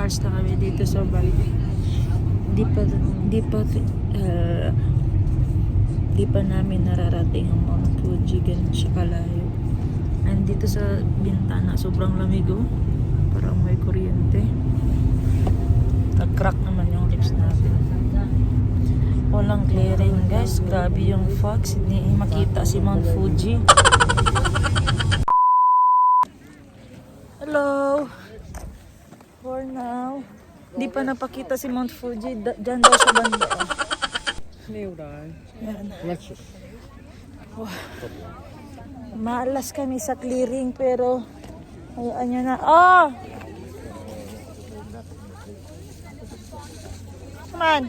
hours na kami dito sa Bali. Di pa namin nararating ang Mount Fuji, ganun siya kalayo. And dito sa bintana, sobrang lamig oh. Parang may kuryente. Nag-crack naman yung lips natin. Walang clearing guys, grabe yung fogs, hindi makita si Mount Fuji. Hello! For now, di pa napakita si Mount Fuji, dyan daw sa banda. Yan. Wow. Maalas kami sa clearing pero hayaan nyo na. Oh! Come on!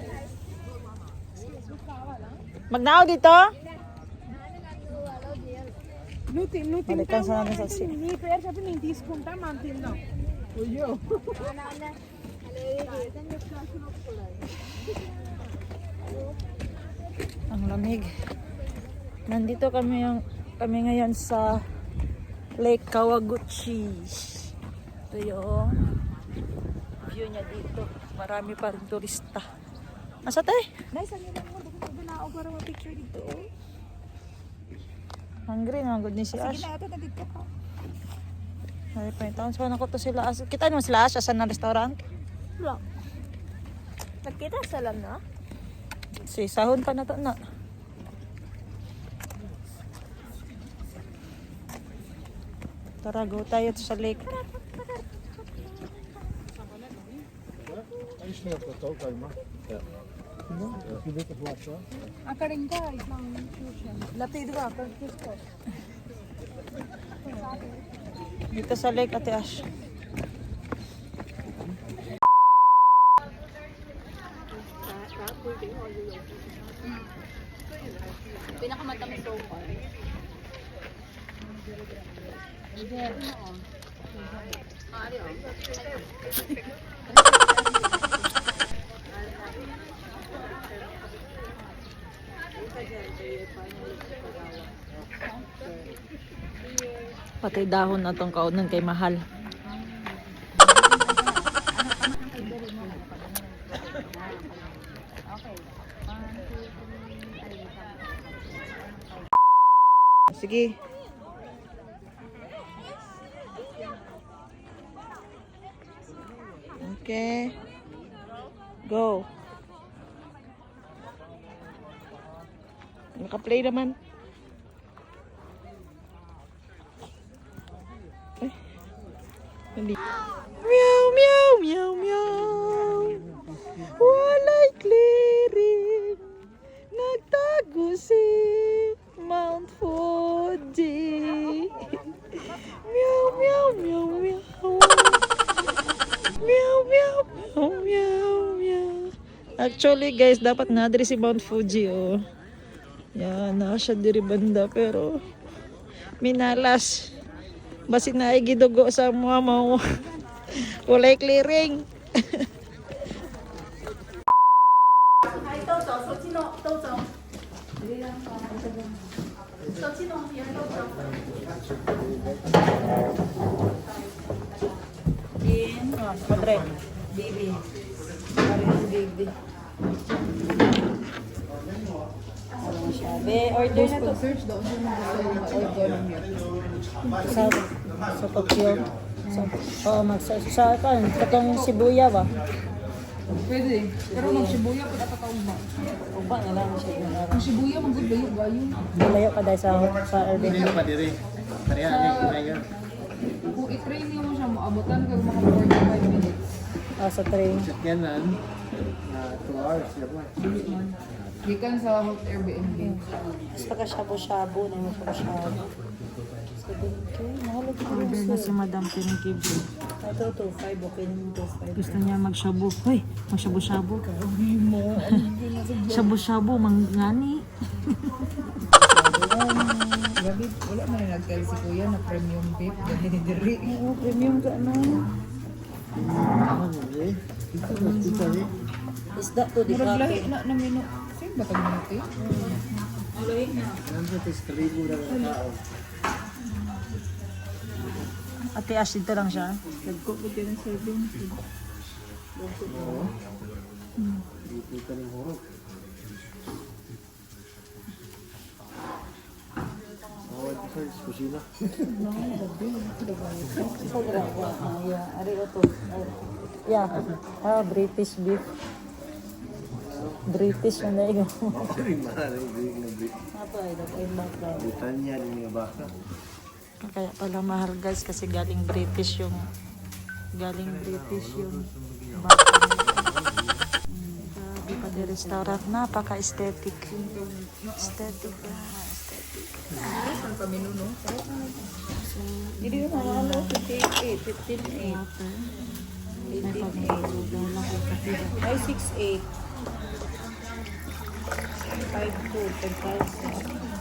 Magnao dito? Balikan sa natin sa si. నీ పేరు చెప్పి నేను తీసుకుంటా మనం తిందాం అయ్యో Ang lamig. Nandito kami ngayon sa Lake Kawaguchi. Ito yung view niya dito. Marami pa rin turista. Asa tayo? Nice, ano lang mo na para ma-picture dito. Hungry na good ni si Ash. Sige na, ito na dito ka. Ay pa yung taon. So, ako to sila Ash. Kita naman sila Ash. Asan na restaurant? Wala. Nagkita sa lang na? Si sahon pa na to na. Tara, go tayo sa lake. అక్కడ ఇంకా ఇట్లా చూసాను లేకపోతే ఇదిగో అక్కడ చూసుకో Dito sa lake, Ate Ash. pinakamatamis so far. Pati dahon na tong kaunan kay mahal. Sige. Okay. Go. Naka-play naman. Hindi. Meow, meow, meow, meow. Walay clearing. Nagtago si Mount Fuji. Meow, meow, meow, meow. Meow, meow, meow, meow, meow. Actually guys, dapat nadiri si Mount Fuji oh. Yan, nasa diri banda pero minalas. Basi na ay gidugo sa mga mo. Walay clearing. Madre, baby. Baby. Be, order na to. Search daw siya mag-order niya. Sa Tokyo. Sa kan, katong Shibuya ba? Pwede. Pero mag-Shibuya po dapat taong ba? Uba na lang siya. Ang Shibuya, mag-good ba yun? Layo pa dahil sa Airbnb. pa diri. Pareha ni kinayo. Kung i-train niyo mo siya, maabutan ka maka 45 minutes. Sa train. Yan nan. 2 hours yaman. Gikan sa Airbnb. Basta ka shabu-shabu na yung shabu-shabu. 7K. Mahal ito. Order na si Madam Pinikibi. Ito, 2.5. Okay naman 2.5. Gusto niya mag-shabu. Hoy, mag-shabu-shabu. Shabu-shabu, mangani. Grabe, wala man na nag-tell si Kuya na premium beef. Dali ni Diri. Oo, premium ka na. Isda to, di Murag ba? lahi na mino. Saan ba tag-minute eh? Lahi na. Nandito tis kalibo na tao. Ate Ash, dito lang siya. Nagkukot din ng serving. Oo. Dito ka ng hurot. Awal ko sa kusina. Sobrang yeah, ari ito. Yeah. British beef. British na naigo. Sorry, mahal. Hindi Apa ito? Ay baka. Britanya din yung baka. Kaya pala mahal guys kasi galing British yung baka. Grabe pa di restaurant. Napaka-aesthetic. Aesthetic. Saan kami nun, no? Hindi yun ano, 58, 15.8. May pagkakulugan lang kung kapila. Ay, 6.8. 5.2, 10,000.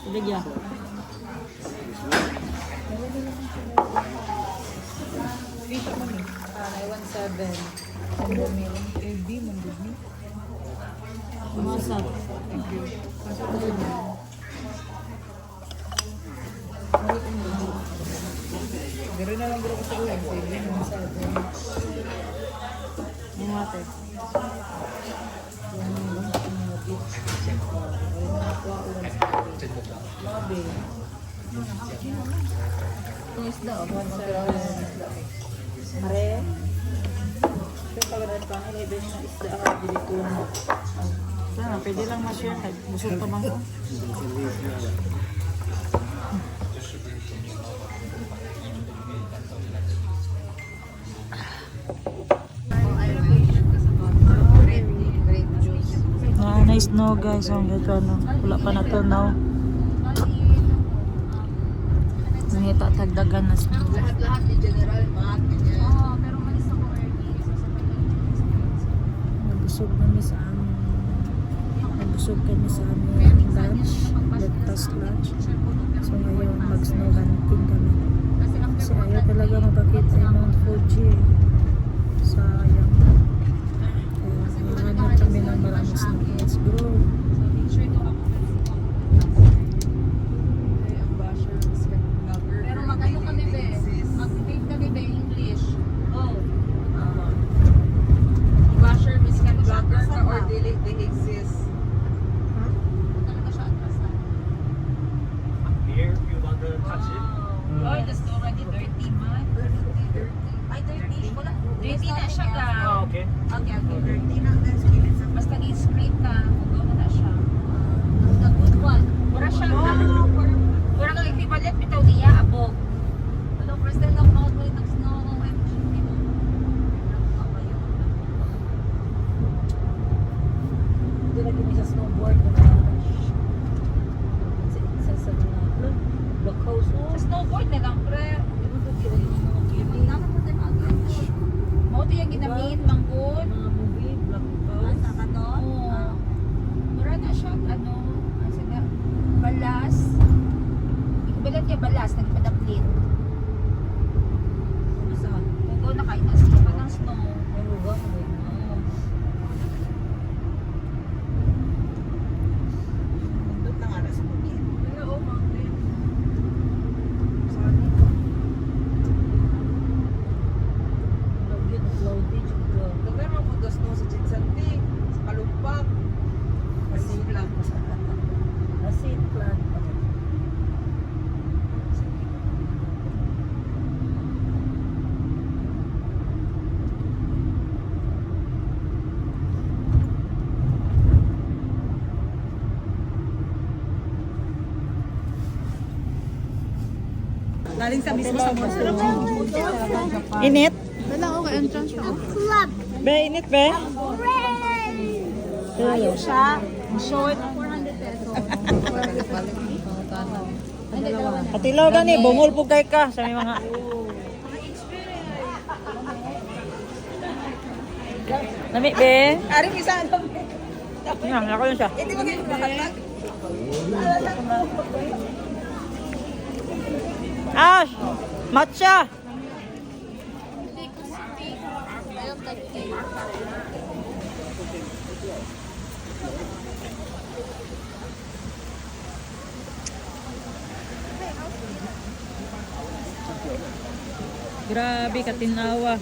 Ibigyan. Dito man eh. 917. Ang dami lang. LB, mandumi. Masag. Thank you. Dari na lang bro ko sa ulam. Sige, masabi. Yung mate. Labi. Ang isda, 1 Mare. Pero pag nagpangin, iba yung isda ka dito. Sana, pwede lang ma-share. Kahit busog pa bang ko? Nice snow guys. Ang gito ano. Wala pa natunaw. Nangita tagdagan na snow. Lahat ni General, mga Nabusog kami sa amin. Nabusog kami sa amin lunch. Breakfast lunch. So ngayon mag-snow hunting kami. Kasi ayaw talaga mapakita yung Mount Fuji. Sayang. Kaya hanap kami ng maraming snow. Let's go. Pero mag-ano kami be? Mag-debate kami be English. Oh. Basher, Miss Can Vlogger ka or they exist? Talaga siya atrasan. Here, if you want to touch it. Oh, that's already 30 man. 30. Ay, 30. Wala. 30 na siya ka. Oh, okay. Okay, okay. 30 na. Basta ni-screen ka. Go na na siya. The good one. Pura siya. Pura kang equivalent bitaw niya, abog. Hello, Crystal, lang mga ko ng snow. Hindi lagi may sa snowboard na sa mga block house. Sa snowboard na lang, pre. Mo ito yung ginamit, manggod. Mga movie, block house. Oo. Mura na siya, ano, ang saga, balas. Ikabalat niya balas, nagpadaplit. Saan? Hugo na kayo, nasa pa ng snow. May lugar mo. Nandun na nga na sa bukid. Pero, oh, mountain. Lagi na cloudy. Lugar mo punta snow sa Chinsanti, sa Kalumpak. Kasi lang. Asin plant. Galing sa mismo sa monster. Init? Wala ako, entrance siya. Be, init be? Ayaw siya. Short. 400 pesos. Katilaw gani, bungol po kay ka sa may mga... Nami be? Aring isa ano? Yan, ako yun siya. Hindi mo kayo nakakatag. Ash! Matcha! Grabe, katinawa.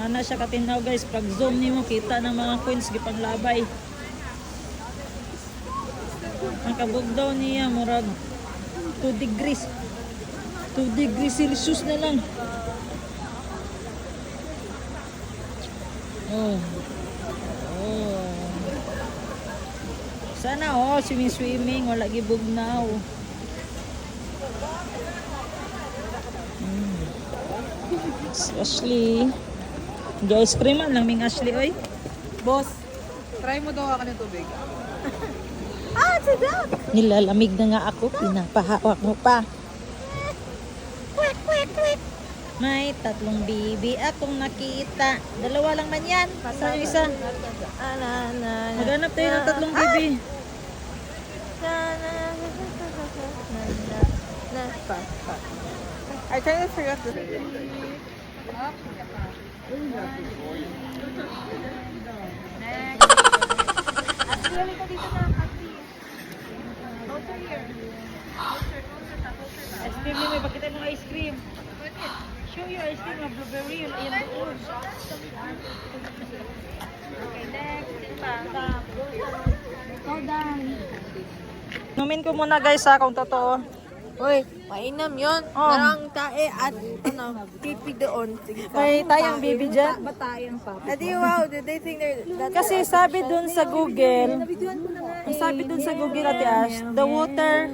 Nga siya katinaw guys. Pag zoom niyo kita ng mga coins gipanglabay. Ang kabugdaw niya murag 2 degrees. 2 degrees Celsius na lang. Oh. Oh. Sana swimming wala gibugnaw. Si Ashley. Ice cream man lang ming Ashley oy. Boss, try mo daw ako ng tubig. Nilalamig na nga ako, pinapahawak mo pa. May 3 bibi akong nakita. 2 lang man yan. Saan yung isa? Maghanap tayo ng 3 bibi. I kind of forgot to Actually, ka dito na, Ati. Closer here. Ice cream niyo, may pakita mong ice cream. Show your ice cream na blueberry. Yun, ayan doon. Okay, next. Sino ba? Ikaw, Dan. Numin ko muna guys ha, kung totoo. Uy, mainam yun. Oh. Narang tae at pipi doon. Sige ka. May tayong bibi dyan. Batayang pa. Adi, wow, did they think that's Kasi sabi dun sa Google, sabi dun sa Google Ate Ash, the water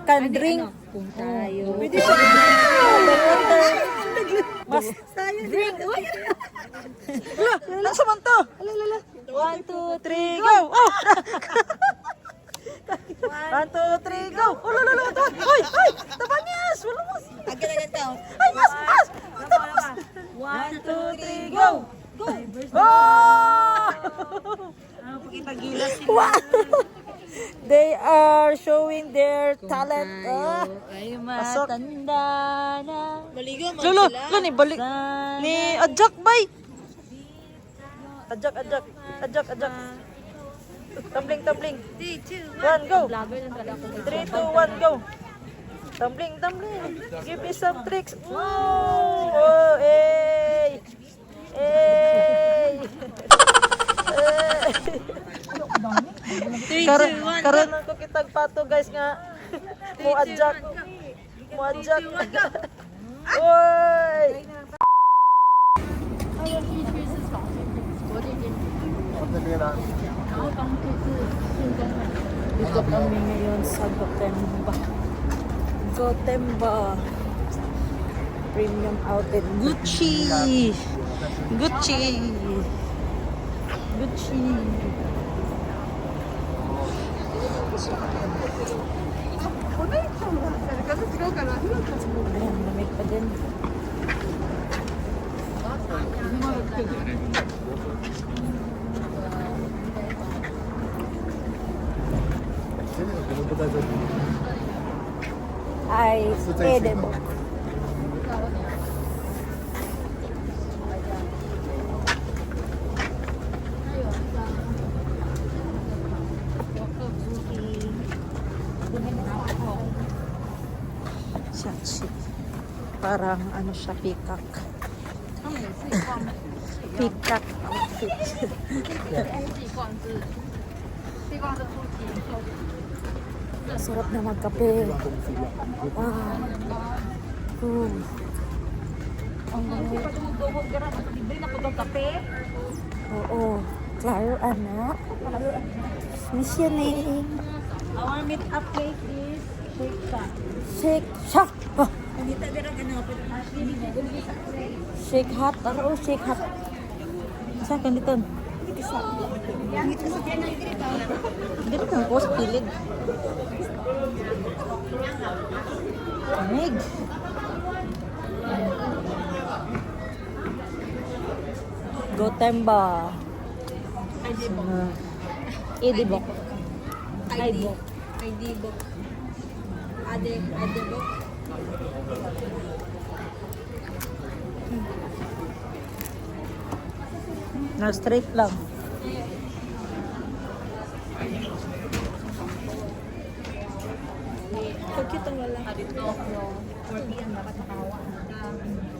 can drink. Kung tayo. The water must drink. Ano sa man to? 1, 2, 3, go! Oh! 1, 2, 3, go! Oh, lalo, Hoy! Tabanyas! Wala mas! Agad na ganito. Ay, mas! 1, 2, 3, go! Go! Oh! Wow! They are showing their talent. Ay, Pasok. matanda na. Maligo mo Lolo, sila. lo ni balik ni Ajak bay. Ajak. Tumbling. 3, 2, 1 go. Vlogger lang pala ako. 3, 2, 1 go. Tumbling. Give me some tricks. Oh, hey. Karon ko kitag pato guys nga. Mo ajak. Oy. Dito kami ngayon sa Gotemba Premium Outlet. Gucci. Ayan, lamig pa din. Ay, edible. Sachi. Parang ano siya, peacock. Peacock outfit. Sarap na magkape. Wow. Ang Libre na ko ng kape. oo. Klaro, anak. Missioning. Our meet-up place is Shake Shack. Shake Shack. Oh, Kita din ang ano, Shake Hut. Shake Hut. Saan ka dito? Dito kang post pilig. Kamig. Gotemba. Edibok. ID book. Ade book. Na straight lang. Pagkita wala. Dito, 4 p.m. dapat nakahawa na.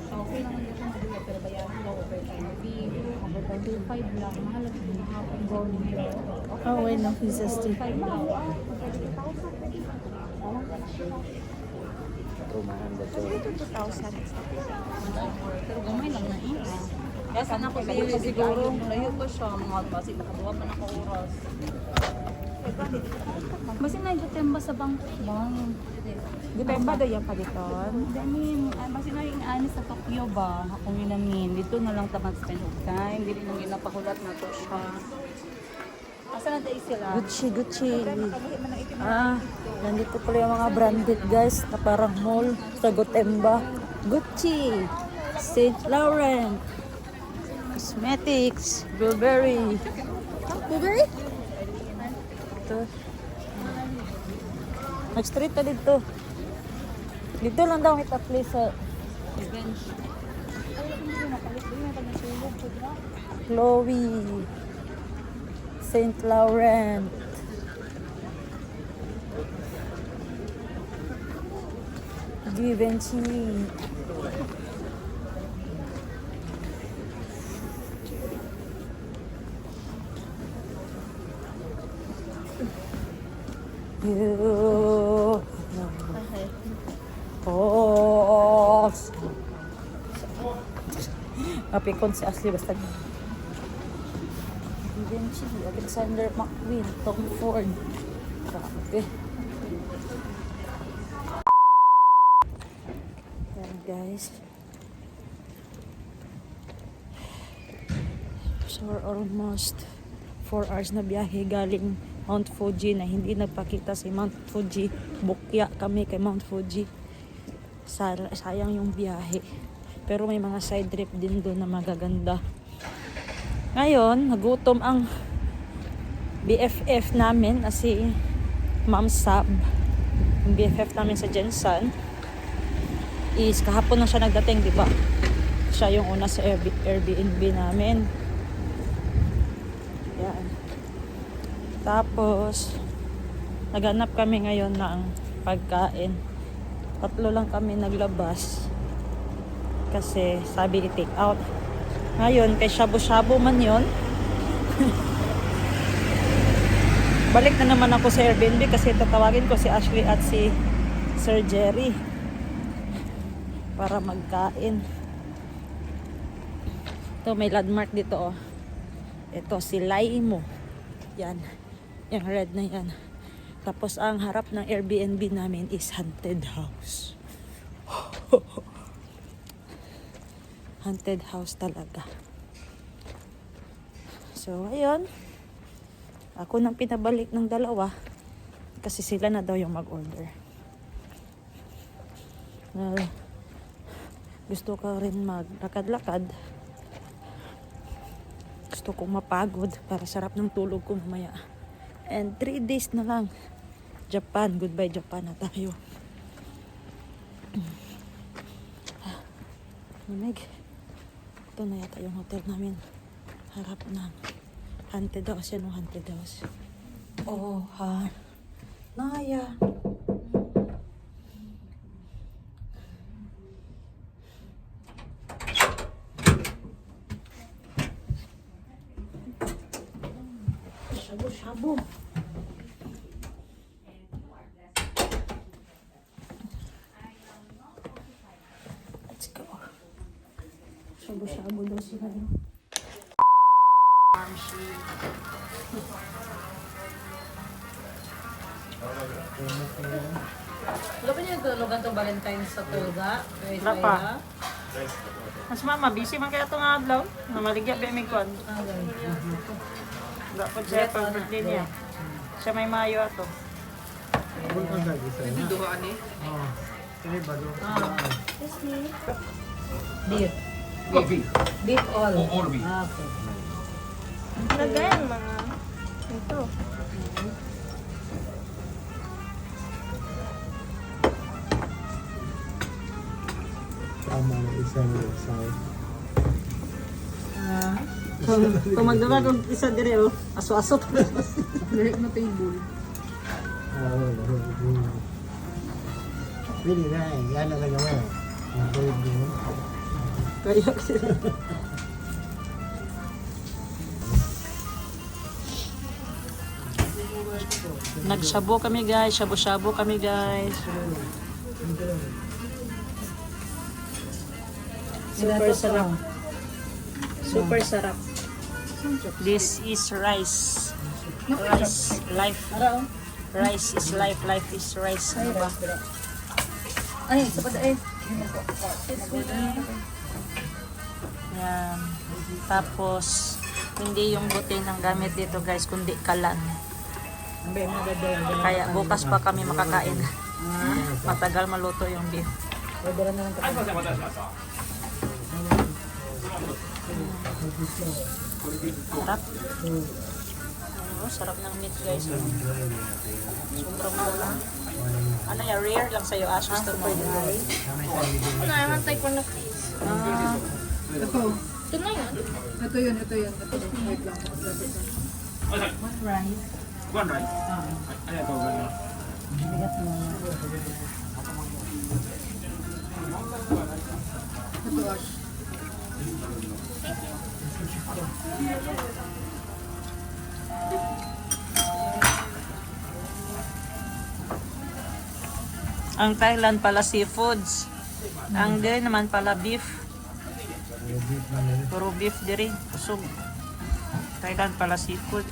So, okay naman dito madali, pero bayaran daw overtime fee. Overtime fee 5 lang. Mahal ang hapon go nila. Oh, wait lang. Pizza stick. 5 lang. Dito 2,000. Pero gamay lang na eh. Kaya sana ko sa iyo siguro. Layo ko siya. Mga kasi nakabuha pa na ko oras. Basta na yung temba sa bang. Di ba yung badaya pa dito? Danin, basta na yung ani sa Tokyo ba? Akong inamin. Dito na lang tamang spend of time. Dili nang ginapakulat na to siya. Asa na tayo sila? Gucci. Nandito pala yung mga branded guys na parang mall sa Gotemba. Gucci, St. Laurent, Cosmetics, Burberry. Burberry? Ito. Nag-street na dito. Dito lang daw kita place sa Chloe, St. Laurent. Givenchy. You. Oh. Napikon si Ashley basta. Givenchy, Alexander McQueen, Tom Ford. Grabe. Yan guys. So we're almost 4 hours na biyahe galing Mount Fuji na hindi nagpakita si Mount Fuji. Bukya kami kay Mount Fuji. Sayang yung biyahe. Pero may mga side trip din doon na magaganda. Ngayon, nagutom ang BFF namin na si Ma'am Sab. Yung BFF namin sa Jensen is kahapon na siya nagdating, di ba? Siya yung una sa Airbnb namin. Yan. Tapos, naghanap kami ngayon ng pagkain. 3 lang kami naglabas. Kasi sabi i-take out. Ngayon, kay shabu-shabu man yon. Balik na naman ako sa Airbnb kasi tatawagin ko si Ashley at si Sir Jerry para magkain. Ito, may landmark dito oh. Ito, si Laimo. Yan. Yung red na yan. Tapos ang harap ng Airbnb namin is haunted house. Haunted house talaga. So, ayun. Ako nang pinabalik ng 2 kasi sila na daw yung mag-order. Gusto ko rin maglakad-lakad. Gusto kong mapagod para sarap ng tulog ko mamaya. And 3 days na lang. Japan. Goodbye Japan na tayo. Manig. Ito na yata yung hotel namin. Harap ng haunted house. Yan yung haunted house. Oh, ha. Naya. Shabu-shabu. Let's go. Shabu-shabu daw sila. Wala pa niyo tulugan itong Valentine's sa Tulga? Wala pa. Mas mama, busy man kaya itong adlaw. Namaligya ba may kwan? Wala pa siya pag birthday niya. Siya may Mayo ato. Ito duhaan eh. Beef. Beef all. All beef. Okay. Lagayan mga ito. Tama na isang side. Kung magdala kong isa dire oh. Aso-aso. Direct na table. Pwede na eh. Yan ang nagawa. Ang tulog din. Kayak sila. Nagsabo kami guys, shabu-shabu kami guys. Super sarap. Super sarap. This is rice. Rice, life. Rice is life, life is rice. Ano ba? Ay, sapat eh. Yan. Tapos, hindi yung butin ang gamit dito guys, kundi kalan. Kaya bukas pa kami makakain. Matagal maluto yung beef. Sarap. Oh, sarap ng meat guys. Sobrang mura. Ano yan, rare lang sa'yo, Asus to mo. Ano, naman tayo ko na please. Ito. Ito na yun. Ito yun. Ito. Wait lang. One right? Ano ito? Ito, Ash. Ang Thailand pala seafoods. Ang diri naman pala beef. Puro beef diri. Kusog. Thailand pala seafood.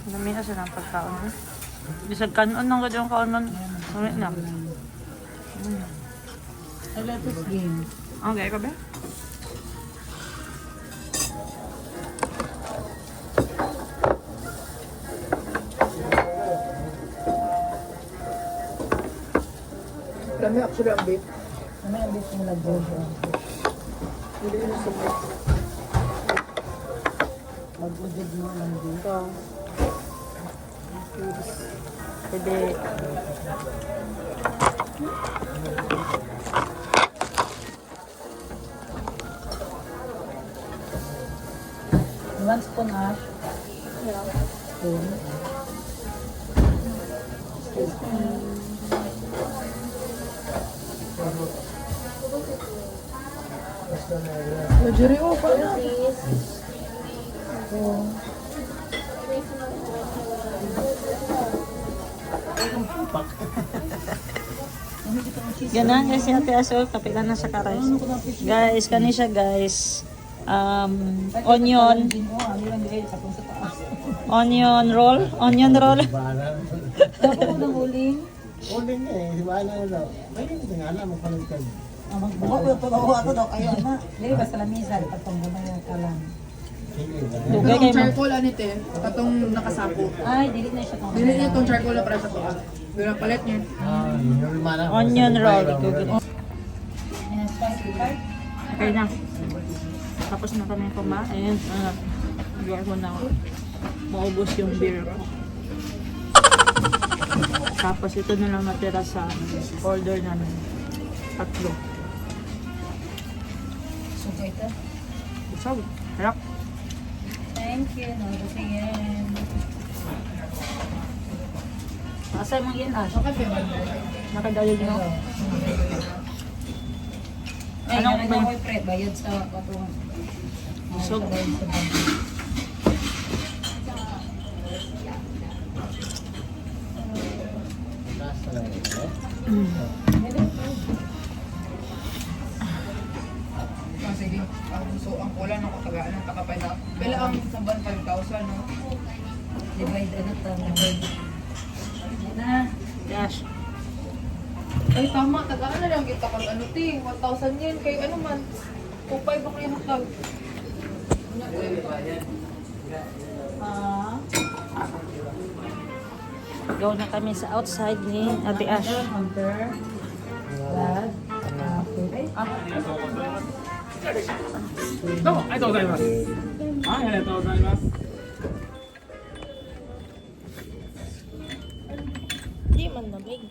Dami na siya ng pagkaon. Bisag kanon nang gadyo ang kaonon. Ulit na. Okay ka ba? Dami actually ang beef. Pwede. One spoon, Ash. Spoon. Luxury pa na. Ganun guys, si Ate Asol, kapilan na sa kares. Guys, kani siya guys. Onion. Onion roll. Onion roll. Uling na eh. Wala na daw. May hindi nga alam mo pala ito. Dugay Itong kayo mo. charcoal anite. Katong nakasapo. Ay, delete na siya. Dili niya itong charcoal na para sa tuwa. Doon ang palit niya. Onion roll. Okay na. Tapos na kami kumain. Iwan ko na maubos yung beer ko. Tapos ito na lang natira sa order namin. 3. So, ito. So, harap. Thank you. Nakatingin. Asay mong yan, Ash. Okay, ba? Nakadayog mo. Ay, Anong anong ba- ba? Pre, bayad sa katong. So, bayad sa bangko. Sige. So, ang kulang ng katagaan ng takapay na. Pila ang samban 5,000, no? Divide ano to? Divide. Na. Dash. Ay, tama. Tagaan na lang kita pag ano, ting. 1,000 yen. Kay ano man. Kung 5 ako yung hatag. Go na kami sa outside ni Ate Ash. Dad. どうもありがとうございます。はい、ありがとうございます。 Hindi man lamig.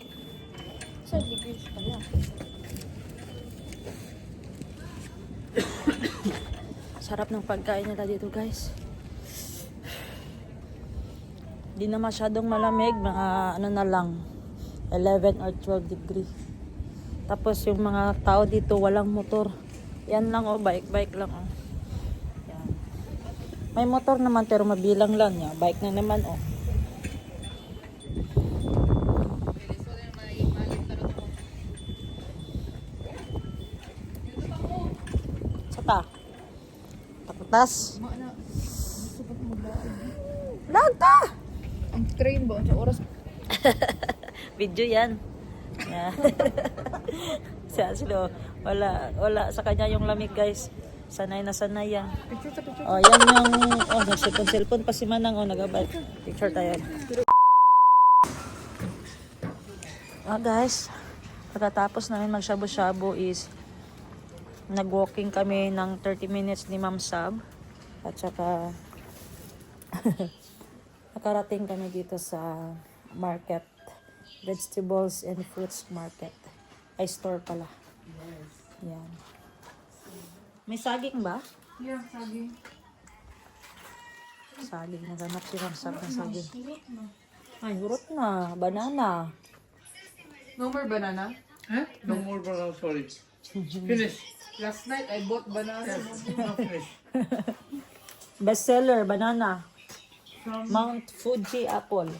Sa degrees pala. Sarap ng pagkain nila dito guys. Di na masyadong malamig, mga ano na lang, 11 or 12 degree. Tapos yung mga tao dito walang motor. Yan lang oh, bike lang oh. Yan. May motor naman pero mabilang lang niya. Bike na naman oh. Sata. Takutas. Lagta! Ang train ba? Ang oras. Video yan. Yeah. Silo, wala sa kanya yung lamig guys. Sanay na sanay yan. Picture. Oh, yan yung cellphone pa si Manang nagabay. Picture tayo. Guys, pagkatapos namin magshabu-shabu is nag-walking kami ng 30 minutes ni Ma'am Sab. At saka nakarating kami dito sa market. Vegetables and fruits market. Ay, store pala. Yan. May saging ba? Yeah, saging. Saging. Naganap si Ma'am Sab ng saging. Ay, hurot na. Banana. No more banana? Huh? No more banana, sorry. Finish. Last night, I bought banana. Not finish. Bestseller, banana. Mount Fuji apple.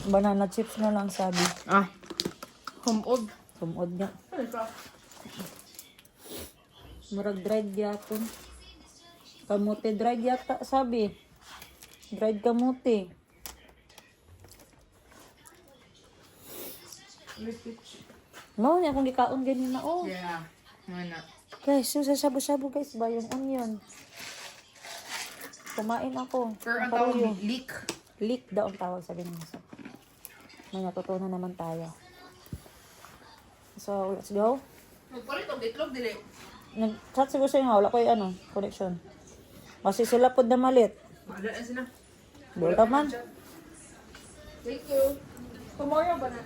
Banana chips na lang sabi. Ah. Humod. Sumod nga. Murag dried yapon. Kamuti dried yata sabi. Dried kamuti. Mao niya kung gikaon ganyan na oh. Yeah. Mana. Guys, yung sa shabu-shabu guys ba yung onion? Kumain ako. Pero ang Pareho. tawag leek. Leek daw ang tawag sabi ng isa. May natutunan naman tayo. So, let's go. Magpalit og itlog dili. Nag-chat siguro sa inyo, wala ko yung connection. Kasi sila po na malit. Wala na sila. Bulta man. Thank you. Tomorrow banana.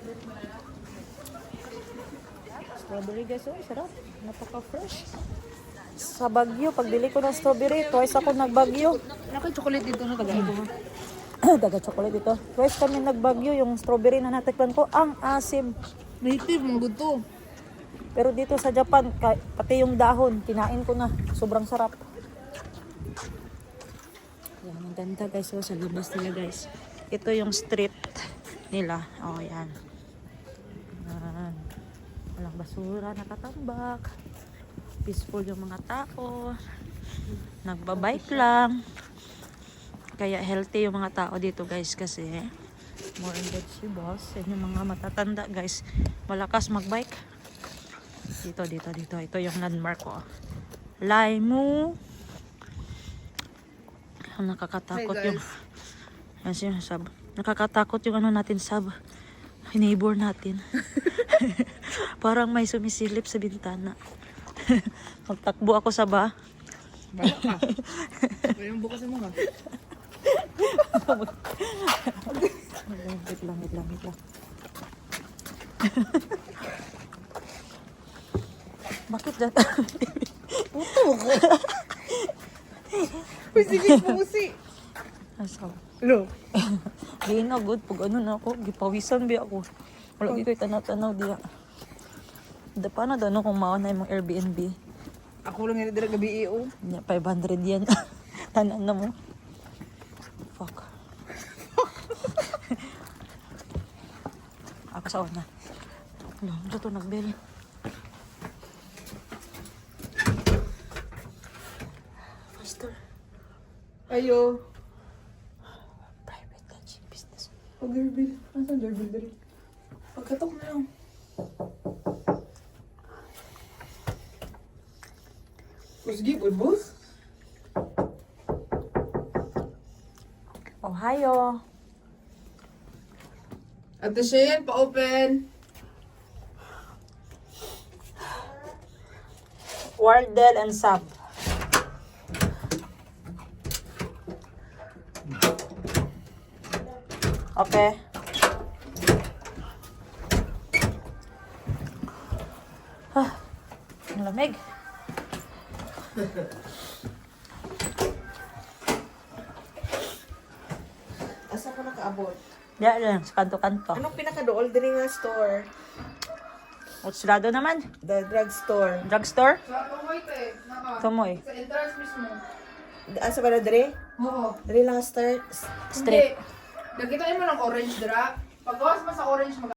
Strawberry guys, oh, sarap. Napaka-fresh. Sa Baguio, pag dili ko ng strawberry, twice ako nagbagyo. Naka-chocolate dito na taga-ibo. Daga-chocolate ito. Twice kami nagbagyo, yung strawberry na natikpan ko, ang asim. Native, mga gusto. Pero dito sa Japan, pati yung dahon, kinain ko na. Sobrang sarap. Yan, ang ganda guys. So, sa labas nila guys. Ito yung street nila. Oh, yan. Yan. Walang basura, nakatambak. Peaceful yung mga tao. Nagbabike lang. Kaya healthy yung mga tao dito guys kasi more in vegetables. Yan yung mga matatanda guys. Malakas magbike. Dito. Ito yung landmark ko. Laimu. Nakakatakot Hi, yung... Yan siya, Sab. Nakakatakot yung ano natin, Sab. Neighbor natin. Parang may sumisilip sa bintana. Magtakbo ako sa ba? Bala ka. Wala yung bukas mo ha. Wait lang. Bakit dyan? Uy, sige, pusi. Asa? Hello. Di na good. Pag ano na ako, gipawisan ba ako. Wala di ko'y tanaw-tanaw diya. Paano daw no kung maon na yung Airbnb? Ako lang hindi dira gabi iyo. 500 yan. Tanan na mo. Fuck. Ako sa una. Ano, ito nagbel. Faster. Ayo. Private touching business. Pag-doorbell. Nasaan doorbell dali? Pagkatok na lang. Sige, boss. Ohio. Ate Shane, pa-open. Wardell and Sap. Okay. Ang lamig. Asa ko nakaabot? Diyan lang, sa kanto-kanto. Anong pinaka-dool din nga store? Utsilado naman. The drugstore. Drugstore? Sa tumoy te. Naka. Tumoy. Sa entrance mismo. Asa ba na dire? Oo. Dire lang start. Straight. Hindi. Nagkita mo ng orange dra. Pagkawas mo sa orange,